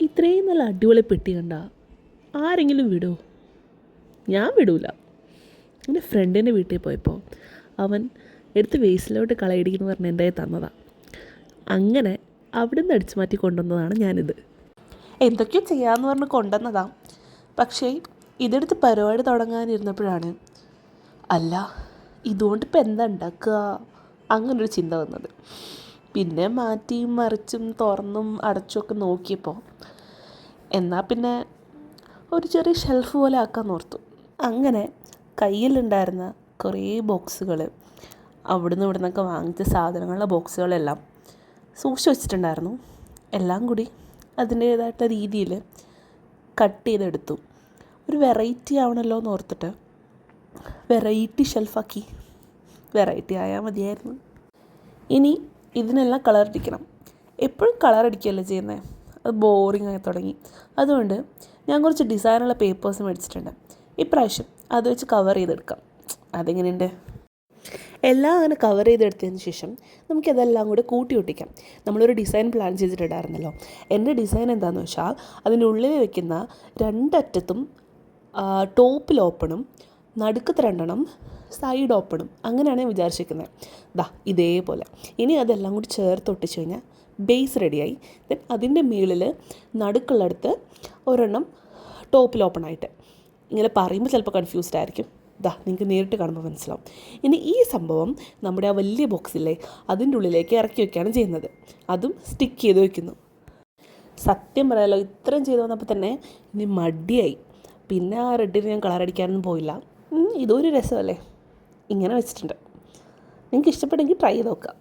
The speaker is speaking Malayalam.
ഇത്രയും നല്ല അടിപൊളി പെട്ടി കണ്ട ആരെങ്കിലും വിടുമോ? ഞാൻ വിടൂല. എൻ്റെ ഫ്രണ്ടിൻ്റെ വീട്ടിൽ പോയപ്പോൾ അവൻ എടുത്ത് വേസ്റ്റിലോട്ട് കളയടിക്കുന്നു പറഞ്ഞ് എൻ്റെ കയ്യിൽ തന്നതാണ്. അങ്ങനെ അവിടുന്ന് അടിച്ചു മാറ്റി കൊണ്ടുവന്നതാണ് ഞാനിത്. എന്തൊക്കെയോ ചെയ്യാമെന്ന് പറഞ്ഞ് കൊണ്ടുവന്നതാണ്. പക്ഷേ ഇതെടുത്ത് പരിപാടി തുടങ്ങാനിരുന്നപ്പോഴാണ് അല്ല ഇതുകൊണ്ടിപ്പോൾ എന്താ ഉണ്ടാക്കുക അങ്ങനൊരു ചിന്ത വന്നത്. പിന്നെ മാറ്റിയും മറിച്ചും തുറന്നും അടച്ചുമൊക്കെ നോക്കിയപ്പോൾ എന്നാൽ പിന്നെ ഒരു ചെറിയ ഷെൽഫ് പോലെ ആക്കാൻ ഓർത്തു. അങ്ങനെ കയ്യിലുണ്ടായിരുന്ന കുറേ ബോക്സുകൾ അവിടുന്ന് ഇവിടുന്നൊക്കെ വാങ്ങിച്ച സാധനങ്ങളുടെ ബോക്സുകളെല്ലാം സൂക്ഷിച്ച് വെച്ചിട്ടുണ്ടായിരുന്നു. എല്ലാം കൂടി അതിൻ്റേതായിട്ടുള്ള രീതിയിൽ കട്ട് ചെയ്തെടുത്തു. ഒരു വെറൈറ്റി ആവണമല്ലോ എന്ന് ഓർത്തിട്ട് വെറൈറ്റി ഷെൽഫാക്കി. വെറൈറ്റി ആയാൽ മതിയായിരുന്നു. ഇനി ഇതിനെല്ലാം കളർ അടിക്കണം. എപ്പോഴും കളർ അടിക്കുകയല്ലേ ചെയ്യുന്നത്, അത് ബോറിംഗ് ആയി തുടങ്ങി. അതുകൊണ്ട് ഞാൻ കുറച്ച് ഡിസൈനുള്ള പേപ്പേഴ്സ് മേടിച്ചിട്ടുണ്ട്. ഇപ്രാവശ്യം അത് വെച്ച് കവർ ചെയ്തെടുക്കാം. അതെങ്ങനെയുണ്ട്? എല്ലാം അങ്ങനെ കവർ ചെയ്തെടുത്തതിന് ശേഷം നമുക്കതെല്ലാം കൂടെ കൂട്ടി ഒട്ടിക്കാം. നമ്മളൊരു ഡിസൈൻ പ്ലാൻ ചെയ്തിട്ടുണ്ടായിരുന്നല്ലോ. എൻ്റെ ഡിസൈൻ എന്താണെന്ന് വെച്ചാൽ അതിൻ്റെ ഉള്ളിൽ വെക്കുന്ന രണ്ടറ്റത്തും ടോപ്പിൽ ഓപ്പണും നടുക്കത്തെ രണ്ടെണ്ണം സൈഡ് ഓപ്പണും അങ്ങനെയാണ് ഞാൻ വിചാരിച്ചിരിക്കുന്നത്. ഇതേപോലെ. ഇനി അതെല്ലാം കൂടി ചേർത്ത് ഒട്ടിച്ച് കഴിഞ്ഞാൽ ബേസ് റെഡിയായി. ദെൻ അതിൻ്റെ മുകളിൽ നടുക്കുള്ളടുത്ത് ഒരെണ്ണം ടോപ്പിൽ ഓപ്പണായിട്ട്. ഇങ്ങനെ പറയുമ്പോൾ ചിലപ്പോൾ കൺഫ്യൂസ്ഡ് ആയിരിക്കും. നിങ്ങൾക്ക് നേരിട്ട് കാണുമ്പോൾ മനസ്സിലാവും. ഇനി ഈ സംഭവം നമ്മുടെ ആ വലിയ ബോക്സില്ലേ അതിൻ്റെ ഉള്ളിലേക്ക് ഇറക്കി വയ്ക്കുകയാണ് ചെയ്യുന്നത്. അതും സ്റ്റിക്ക് ചെയ്ത് വയ്ക്കുന്നു. സത്യം പറയാലോ, ഇത്രയും ചെയ്ത് വന്നപ്പോൾ തന്നെ ഇനി മടിയായി. പിന്നെ ആ റെഡിന് ഞാൻ കളർ അടിക്കാനൊന്നും പോയില്ല. ഇതൊരു രസമല്ലേ, ഇങ്ങനെ വെച്ചിട്ടുണ്ട്. നിങ്ങൾക്ക് ഇഷ്ടപ്പെട്ടെങ്കിൽ ട്രൈ ചെയ്ത് നോക്കുക.